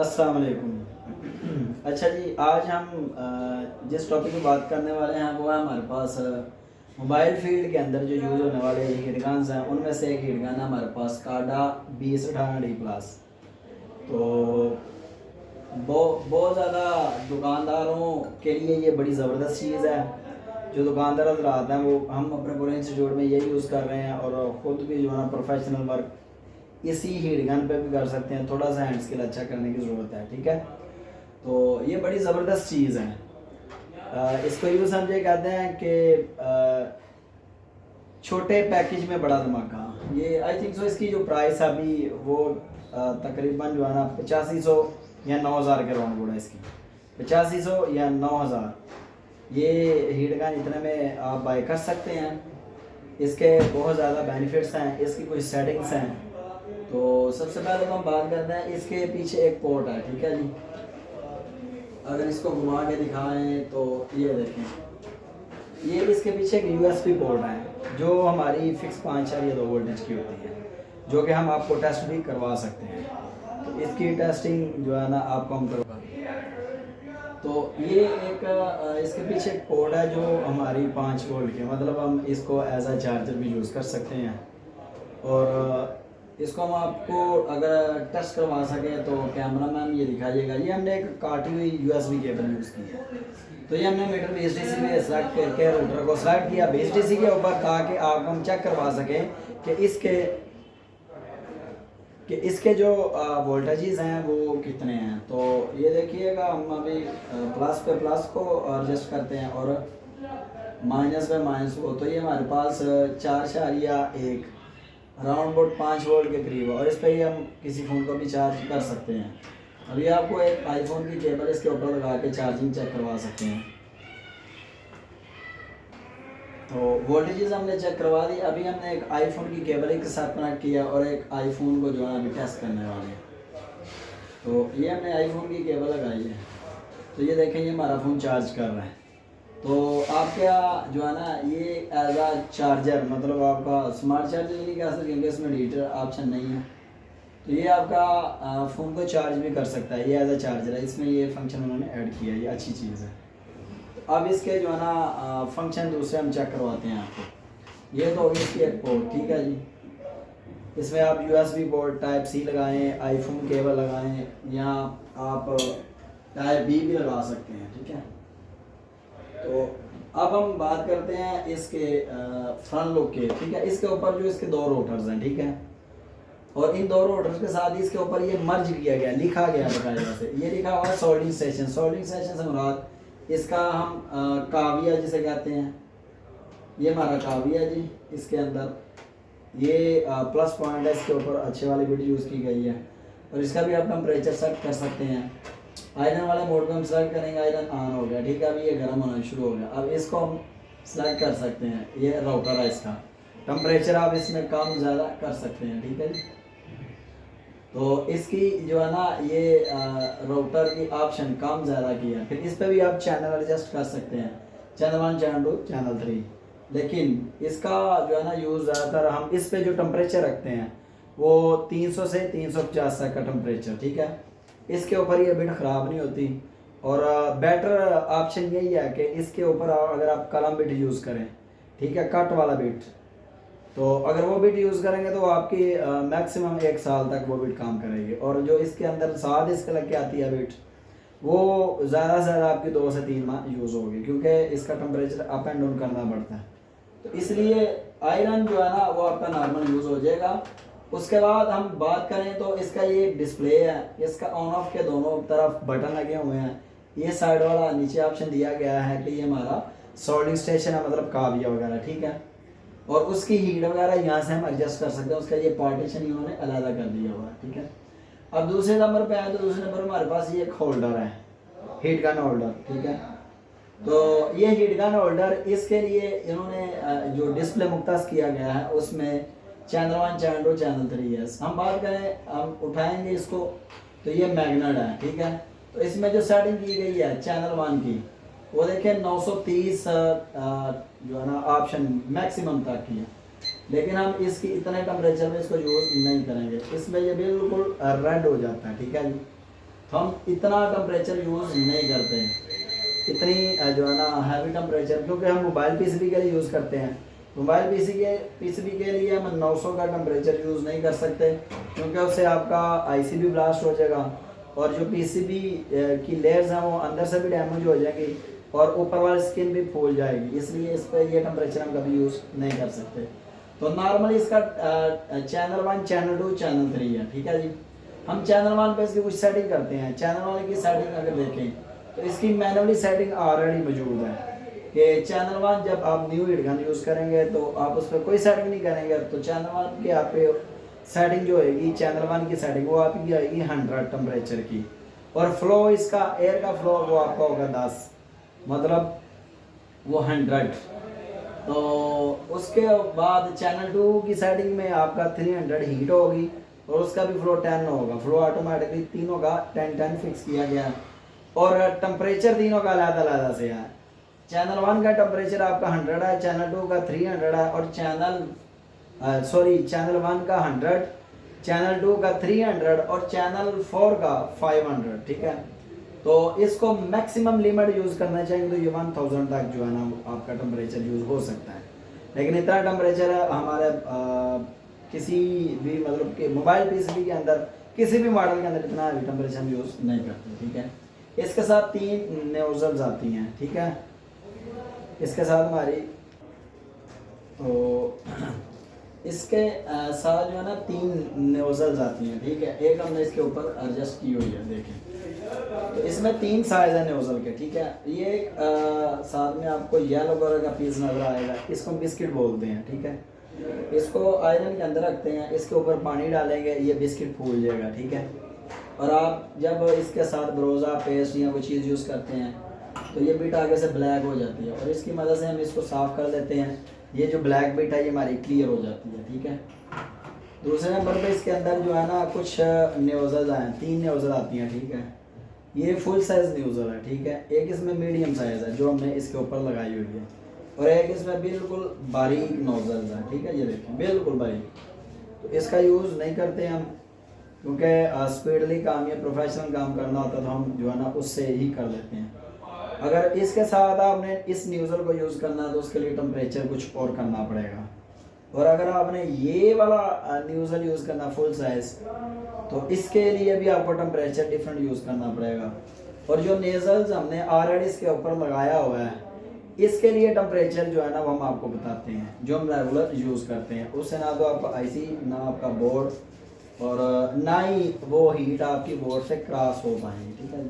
अस्सलाम वालेकुम। अच्छा जी, आज हम जिस टॉपिक की बात करने वाले हैं वो है हमारे पास मोबाइल फील्ड के अंदर जो यूज़ होने वाले हीट गन्स हैं, उनमें से एक हीट गन है हमारे पास काडा 2018D+। तो बहुत ज़्यादा दुकानदारों के लिए ये बड़ी ज़बरदस्त चीज़ है। जो दुकानदार हज़रात हैं वो हम अपने पूरे इंस्टीट्यूट में यही यूज़ कर रहे हैं और ख़ुद भी जो है ना प्रोफेशनल वर्क इसी हीट गन पे भी कर सकते हैं। थोड़ा सा हैंड स्किल अच्छा करने की ज़रूरत है, ठीक है। तो ये बड़ी ज़बरदस्त चीज़ है। इसको यूँ समझे कहते हैं कि छोटे पैकेज में बड़ा धमाका। ये आई थिंक सो इसकी जो प्राइस है अभी वो तकरीबन जो है ना 8500 या 9000 के राउंड बोला इसकी। 8500 या 9000 ये हीट गन इतने में आप बाय कर सकते हैं। इसके बहुत ज़्यादा बेनिफिट्स हैं, इसकी कुछ सेटिंग्स हैं। तो सबसे पहले तो हम बात करते हैं, इसके पीछे एक पोर्ट है, ठीक है जी। अगर इसको घुमा के दिखाएं तो ये देखें, ये इसके पीछे एक यूएसबी पोर्ट है जो हमारी फिक्स 5 या 2 वोल्टेज की होती है, जो कि हम आपको टेस्ट भी करवा सकते हैं। तो इसकी टेस्टिंग जो है ना आपको हम करवा देंगे। तो ये एक इसके पीछे एक पोर्ट है जो हमारी 5 वोल्ट की, मतलब हम इसको एज अ चार्जर भी यूज़ कर सकते हैं। और इसको हम आपको अगर टेस्ट करवा सकें तो कैमरा मैम ये दिखाइएगा। ये हमने एक काटी हुई यूएसबी केबल यूज़ की है। तो ये हमने मीटर BSDC पे सेलेक्ट करके रूटर को सेलेक्ट किया BSDC के ऊपर, ताकि आप हम चेक करवा सकें कि इसके जो वोल्टेजेस हैं वो कितने हैं। तो ये देखिएगा, हम अभी प्लस पे प्लस को एडजस्ट करते हैं और माइनस पे माइनस को। तो ये हमारे पास 4.1 अराउंड अबाउट 5 वोल्ट के करीब है और इस पर ही हम किसी फ़ोन को भी चार्ज कर सकते हैं। अभी आपको एक आईफोन की केबल इसके ऊपर लगा के चार्जिंग चेक करवा सकते हैं। तो वोल्टेजेस हमने चेक करवा दी। अभी हमने एक आईफोन की केबल के साथ कनेक्ट किया और एक आईफोन को जो है अभी टेस्ट करने वाले हैं। तो ये हमने आईफोन की केबल लगाई है। तो ये देखें, ये हमारा फ़ोन चार्ज कर रहा है। तो आपका जो है ना ये एज आ चार्जर, मतलब आपका स्मार्ट चार्जर नहीं कह सकते क्योंकि इसमें डिजिटल ऑप्शन नहीं है। तो ये आपका फ़ोन को चार्ज भी कर सकता है, ये एज आ चार्जर है। इसमें ये फंक्शन उन्होंने ऐड किया है, ये अच्छी चीज़ है। अब इसके जो है ना फंक्शन दूसरे हम चेक करवाते हैं आपको। ये तो होगी इसकी एक पोर्ट, ठीक है जी। इसमें आप USB पोर्ट टाइप C लगाएं, आईफोन केबल लगाएं, या आप टाइप B भी लगा सकते हैं, ठीक है। तो अब हम बात करते हैं इसके फ्रंट लुक के, ठीक है। इसके ऊपर जो इसके 2 रोटर्स हैं, ठीक है। और इन 2 रोटर्स के साथ इसके ऊपर ये मर्ज किया गया, लिखा गया बकायदा से। ये लिखा हुआ है सोल्डिंग स्टेशन। सोल्डिंग स्टेशन से मुराद इसका हम काविया जिसे कहते हैं, ये हमारा काविया जी। इसके अंदर ये प्लस पॉइंट है, इसके ऊपर अच्छे वाली बिट यूज़ की गई है। और इसका भी आप टेम्परेचर सेट कर सकते हैं। आयरन वाले मोड को हम सेलेक्ट करेंगे, आयरन ऑन हो गया, ठीक है। अभी ये गर्म होना शुरू हो गया। अब इसको हम सेलेक्ट कर सकते हैं, ये राउटर है, इसका टेम्परेचर आप इसमें कम ज़्यादा कर सकते हैं, ठीक है जी। तो इसकी जो है ना ये राउटर की ऑप्शन कम ज़्यादा की है। फिर इस पर भी आप चैनल एडजस्ट कर सकते हैं, चैनल 1, चैनल 2, चैनल 3। लेकिन इसका जो है ना यूज़ ज़्यादातर हम इस पे जो टेम्परेचर रखते हैं वो 300 से 350 तक का टेम्परेचर, ठीक है। इसके ऊपर ये बिट ख़राब नहीं होती। और बेटर ऑप्शन यही है कि इसके ऊपर अगर आप कलम बिट यूज़ करें, ठीक है, कट वाला बिट, तो अगर वो बिट यूज़ करेंगे तो आपकी मैक्सिमम 1 साल तक वो बिट काम करेगी। और जो इसके अंदर साथ इसके लग के आती है बिट, वो ज़्यादा से ज़्यादा आपकी 2 से 3 माह यूज़ होगी, क्योंकि इसका टेम्परेचर अप एंड डाउन करना पड़ता है। तो इसलिए आयरन जो है ना वो आपका नॉर्मल यूज़ हो जाएगा। उसके बाद हम बात करें तो इसका ये डिस्प्ले है, इसका ऑन ऑफ के दोनों तरफ बटन लगे हुए हैं। ये साइड वाला नीचे ऑप्शन दिया गया है कि ये हमारा सोल्डिंग स्टेशन है, मतलब काविया वगैरह, ठीक है। और उसकी हीट वगैरह यहाँ से हम एडजस्ट कर सकते हैं। उसका ये पार्टीशन इन्होंने अलग कर दिया हुआ है, ठीक है। अब दूसरे नंबर पे आए तो दूसरे नंबर पर हमारे पास ये एक होल्डर है, हीट गन होल्डर, ठीक है। तो ये हीट गन होल्डर, इसके लिए इन्होंने जो डिस्प्ले मुख्तस किया गया है उसमें चैनल 1, चैनल 2, चैनल 3 है। हम बात करें, हम उठाएंगे इसको, तो ये मैग्नेट है, ठीक है। तो इसमें जो सेटिंग की गई है चैनल 1 की, वो देखें 930 जो है ना ऑप्शन मैक्सिमम तक की है। लेकिन हम इसकी इतने टेम्परेचर में इसको यूज़ नहीं करेंगे, इसमें ये बिल्कुल रेड हो जाता है, ठीक है जी। तो हम इतना टेम्परेचर यूज़ नहीं करते हैं, इतनी जो है ना हैवी टेम्परेचर, क्योंकि हम मोबाइल पीसीबी के लिए यूज़ करते हैं। मोबाइल पीसीबी के लिए हम 900 का टेम्परेचर यूज़ नहीं कर सकते, क्योंकि उससे आपका आईसी भी ब्लास्ट हो जाएगा और जो पीसीबी की लेयर्स हैं वो अंदर से भी डैमेज हो जाएगी और ऊपर वाली स्किन भी फूल जाएगी, इसलिए इस पर ये टेम्परेचर हम कभी यूज़ नहीं कर सकते। तो नॉर्मली इसका चैनल 1, चैनल 2, चैनल 3 है, ठीक है जी। हम चैनल 1 पे इसकी कुछ सेटिंग करते हैं। चैनल 1 की सेटिंग अगर देखें तो इसकी मैनुअली सेटिंग ऑलरेडी मौजूद है कि चैनल 1 जब आप न्यू हीट गन यूज़ करेंगे तो आप उस पर कोई सेटिंग नहीं करेंगे, तो चैनल 1 की आप पे सेटिंग जो होगी, चैनल 1 की सेटिंग वो आपकी आएगी 100 टेम्परेचर की, और फ्लो इसका एयर का फ्लो वो आपका होगा 10, मतलब वो 100। तो उसके बाद चैनल 2 की सेटिंग में आपका 300 हीट होगी और उसका भी फ्लो 10 होगा। फ्लो ऑटोमेटिकली तीनों का 10-10 फिक्स किया गया और टेम्परेचर तीनों का अलग-अलग से है। चैनल 1 का टेम्परेचर आपका 100 है, चैनल 2 का 300 है और चैनल 1 का 100, चैनल 2 का 300 और चैनल 4 का 500, ठीक है। तो इसको मैक्सिमम लिमिट यूज़ करना चाहिए तो ये 1000 तक जो है ना आपका टेम्परेचर यूज़ हो सकता है, लेकिन इतना टेम्परेचर हमारे किसी भी मतलब कि मोबाइल पीसीबी के अंदर किसी भी मॉडल के अंदर इतना टेम्परेचर हम यूज़ नहीं करते, ठीक है। इसके साथ 3 नोजल्स आती हैं, ठीक है। इसके साथ हमारी तो इसके साथ जो है ना 3 नोजल्स आती हैं, ठीक है। एक हमने इसके ऊपर एडजस्ट की हुई है, देखें। तो इसमें 3 साइज है नोजल के, ठीक है। ये एक साथ में आपको येलो कलर का पीस नजर आएगा, इसको बिस्किट बोलते हैं, ठीक है। इसको आयरन के अंदर रखते हैं, इसके ऊपर पानी डालेंगे, ये बिस्किट फूल जाएगा, ठीक है। और आप जब इसके साथ ब्रोज़ा पेस्ट या कोई चीज़ यूज़ करते हैं तो ये बिट आगे से ब्लैक हो जाती है और इसकी मदद से हम इसको साफ़ कर देते हैं। ये जो ब्लैक बिट है ये हमारी क्लियर हो जाती है, ठीक है। दूसरे नंबर पे इसके अंदर जो है ना कुछ न्यूज़ल हैं, 3 न्यूज़ल आती हैं, ठीक है। ये फुल साइज़ न्यूज़ल है, ठीक है। एक इसमें मीडियम साइज़ है जो हमने इसके ऊपर लगाई हुई है और एक इसमें बिल्कुल बारीक नोज़ल है, ठीक है। ये देखें बिल्कुल बारीक, तो इसका यूज़ नहीं करते हम, क्योंकि स्पीडली काम या प्रोफेशनल काम करना होता तो हम जो है ना उससे ही कर लेते हैं। अगर इसके साथ आपने इस न्यूज़ल को यूज़ करना है तो उसके लिए टेम्परेचर कुछ और करना पड़ेगा, और अगर आपने ये वाला न्यूज़ल यूज़ करना फुल साइज़ तो इसके लिए भी आपको टेम्परेचर डिफरेंट यूज़ करना पड़ेगा। और जो नेज़ल्स हमने ऑलरेडी इसके ऊपर लगाया हुआ है इसके लिए टेम्परेचर जो है ना वो हम आपको बताते हैं, जो हम रेगुलर यूज़ करते हैं। उससे ना तो आपका आईसी ना आपका बोर्ड और ना ही वो हीट आपकी बोर्ड से क्रॉस हो पाएंगी, ठीक है जी।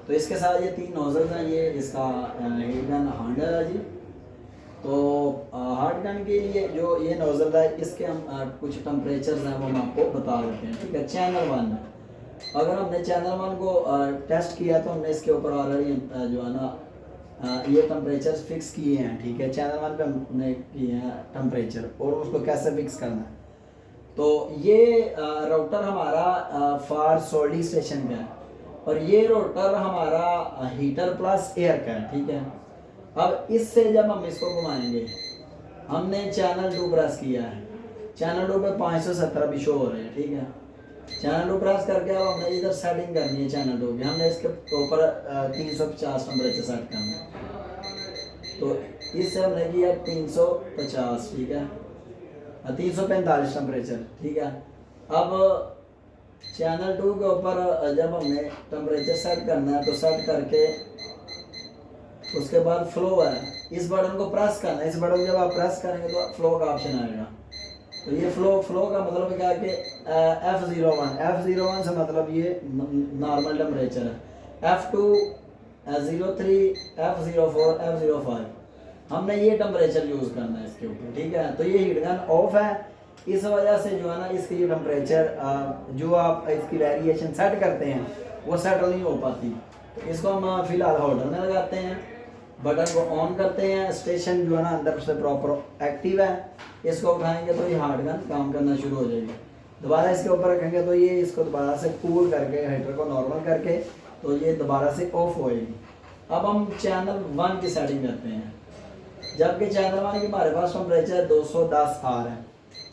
तो इसके साथ ये 3 नोजल हैं, ये इसका हीट गन हैंडल है जी। तो हार्ड गन के लिए जो ये नोजल है इसके हम कुछ टेम्परेचर हैं वो हम आपको बता देते हैं, ठीक है। चैनल 1 में अगर हमने चैनल 1 को टेस्ट किया तो हमने इसके ऊपर ऑलरेडी जो है ना ये टेम्परेचर फिक्स किए हैं, ठीक है। चैनल 1 पे हमने किए हैं टेम्परेचर और उसको कैसे फिक्स करना है। तो ये राउटर हमारा फार सोल्डी स्टेशन का है और ये राउटर हमारा हीटर प्लस एयर का है, ठीक है। अब इससे जब हम इसको घुमाएंगे, हमने चैनल 2 प्रेस किया है, चैनल 2 पे 517 भी शो हो रहे हैं, ठीक है। चैनल 2 प्रेस करके अब हमने इधर सेटिंग करनी है चैनल 2 की, हमने इसके ऊपर 350 टेम्परेचर सेट करना है। तो इससे हमने किया 350, ठीक है, 345 टेम्परेचर, ठीक है। अब चैनल 2 के ऊपर जब हमने टेम्परेचर सेट करना है तो सेट करके उसके बाद फ्लो है, इस बटन को प्रेस करना है। इस बटन जब आप प्रेस करेंगे तो फ्लो का ऑप्शन आएगा। तो ये फ्लो का मतलब क्या है कि F01 से मतलब ये नॉर्मल टेम्परेचर है, F2, F03, F04, F05 हमने ये टेम्परेचर यूज़ करना है इसके ऊपर, ठीक है। तो ये हीट गन ऑफ है, इस वजह से जो है ना इसकी ये टेम्परेचर जो आप इसकी वेरिएशन सेट करते हैं वो सेटल नहीं हो पाती। तो इसको हम फिलहाल होल्डर में लगाते हैं, बटन को ऑन करते हैं, स्टेशन जो है ना अंदर से प्रॉपर एक्टिव है। इसको उठाएंगे तो ये हार्ड गन काम करना शुरू हो जाएगी। दोबारा इसके ऊपर रखेंगे तो ये इसको दोबारा से कूल करके हीटर को नॉर्मल करके तो ये दोबारा से ऑफ होएगी। अब हम चैनल 1 की सेटिंग करते हैं, जबकि चैनल 1 की हमारे पास टेम्परेचर 210 आर है।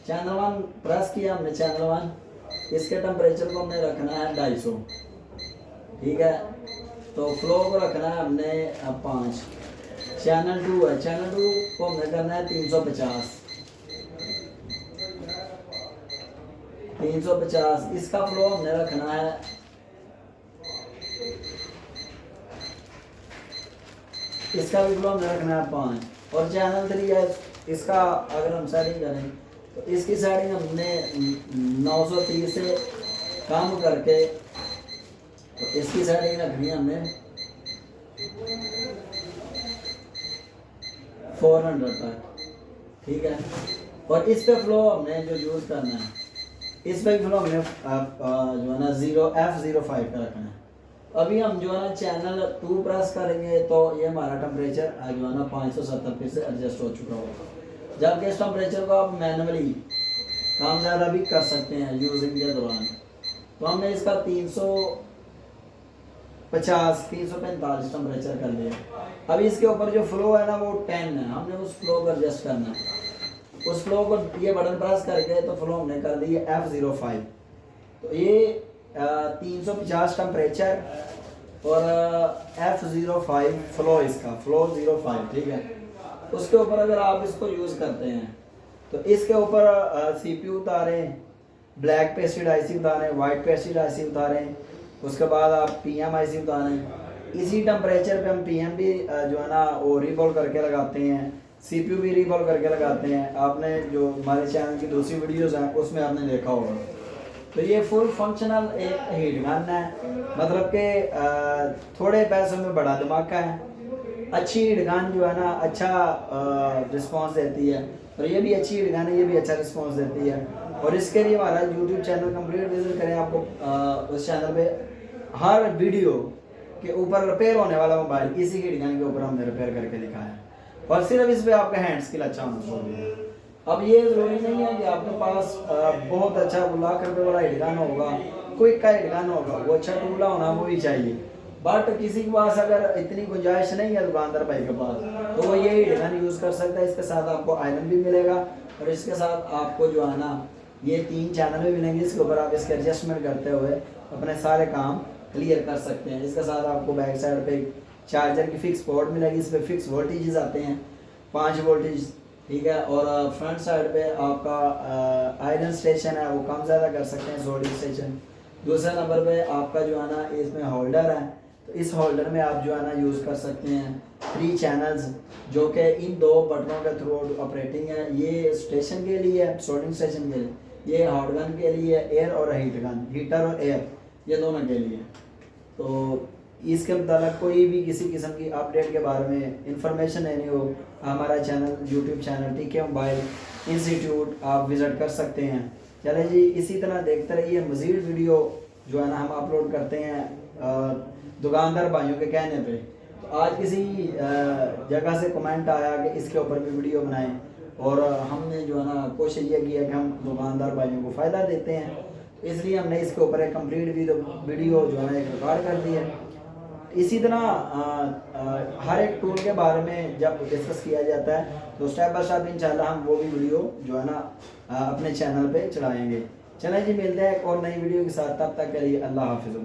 चैनल 1 प्रेस किया हमने, चैनल 1 इसके टेम्परेचर को हमने रखना है 250, ठीक है। तो फ्लो को रखना है हमने 5। चैनल 2 है, चैनल 2 को हमने करना है 350। 350 इसका फ्लो हमने रखना है, इसका भी फ्लो हमने रखना है 5। और चैनल 3 है, इसका अगर हम सेटिंग करें तो इसकी सेटिंग हमने 930 से कम करके, तो इसकी सेटिंग रखनी है हमने 400 तक, ठीक है। और इस पे फ्लो हमने जो यूज़ करना है, इस पे फ्लो हमने जो है ना F05 का रखना है। अभी हम जो है ना चैनल 2 प्रेस करेंगे तो ये हमारा टेम्परेचर जो है ना 570 फिर से एडजस्ट हो चुका होगा। जबकि इस टेम्परेचर को आप मैनुअली कम ज़्यादा भी कर सकते हैं यूजिंग के दौरान। तो हमने इसका 350 345 टेम्परेचर कर लिया। अभी इसके ऊपर जो फ्लो है ना वो 10 है, हमने उस फ्लो को एडजस्ट करना है। उस फ्लो को ये बटन प्रेस करके तो फ्लो हमने कर दी है F05। तो ये 350 टेम्परेचर और F05 फ्लो, इसका फ्लो 05, ठीक है। उसके ऊपर अगर आप इसको यूज़ करते हैं तो इसके ऊपर CPU उतारें, ब्लैक पेस्टेड IC उतारें, वाइट पेस्टेड IC उतारें, उसके बाद आप PM IC उतारें। इसी टेम्परेचर पे हम PM भी जो है ना वो रीबॉल करके लगाते हैं, CPU भी रीबॉल करके लगाते हैं। आपने जो हमारे चैनल की दूसरी वीडियोज़ हैं उसमें आपने देखा होगा। तो ये फुल फंक्शनल एक हीट गन है, मतलब कि थोड़े पैसों में बड़ा धमाका है। अच्छी हीट गन जो है ना अच्छा रिस्पांस देती है, और ये भी अच्छी हीट गन है, ये भी अच्छा रिस्पांस देती है। और इसके लिए हमारा यूट्यूब चैनल कंप्लीट विजिट करें। आपको उस चैनल पे हर वीडियो के ऊपर रिपेयर होने वाला मोबाइल इसी हीट गन के ऊपर हमने रिपेयर करके दिखाया है, और सिर्फ इस पर आपका हैंड स्किल अच्छा होना चाहिए। अब ये ज़रूरी नहीं है कि आपके पास बहुत अच्छा ₹1,00,000 वाला हिट गन होगा, क्विक का हिट गन होगा, वो अच्छा टूला होना वो भी चाहिए। बट किसी के पास अगर इतनी गुंजाइश नहीं है दुकानदार भाई के पास, तो वो ये हिट गन यूज़ कर सकता है। इसके साथ आपको आयरन भी मिलेगा, और इसके साथ आपको जो है ना ये 3 चैनल भी मिलेंगे। इसके ऊपर आप इसके एडजस्टमेंट करते हुए अपने सारे काम क्लियर कर सकते हैं। इसके साथ आपको बैक साइड पे चार्जर की फिक्स पोर्ट मिलेगी, इस पर फिक्स वोल्टेजेस आते हैं 5 वोल्टेज, ठीक है। और फ्रंट साइड पे आपका आयरन स्टेशन है, वो कम ज़्यादा कर सकते हैं, सोल्डरिंग स्टेशन। दूसरे नंबर पे आपका जो है ना इसमें होल्डर है, तो इस होल्डर में आप जो है ना यूज़ कर सकते हैं 3 चैनल्स, जो कि इन 2 बटनों के थ्रू ऑपरेटिंग है। ये स्टेशन के लिए है, सोल्डरिंग स्टेशन के लिए, ये हॉट गन के लिए, एयर और हीट गन, हीटर और एयर, ये दोनों के लिए। तो इसके मतलब कोई भी किसी किस्म की अपडेट के बारे में इंफॉर्मेशन लेनी हो, हमारा channel YouTube channel TK mobile institute आप विज़िट कर सकते हैं। चले जी, इसी तरह देखते रहिए मज़ीद वीडियो जो है ना हम अपलोड करते हैं दुकानदार भाइयों के कहने पे। तो आज किसी जगह से कमेंट आया कि इसके ऊपर भी वीडियो बनाएं, और हमने जो है ना कोशिश ये की है कि हम दुकानदार भाइयों को फ़ायदा देते हैं, इसलिए हमने इसके ऊपर एक कंप्लीट वीडियो जो है ना एक रिकॉर्ड कर दी है। इसी तरह हर एक टूल के बारे में जब डिस्कस किया जाता है तो स्टेप बाय स्टेप इंशाल्लाह हम वो भी वीडियो जो है ना अपने चैनल पे चलाएंगे। चलें जी, मिलते हैं एक और नई वीडियो के साथ, तब तक के लिए अल्लाह हाफिज़।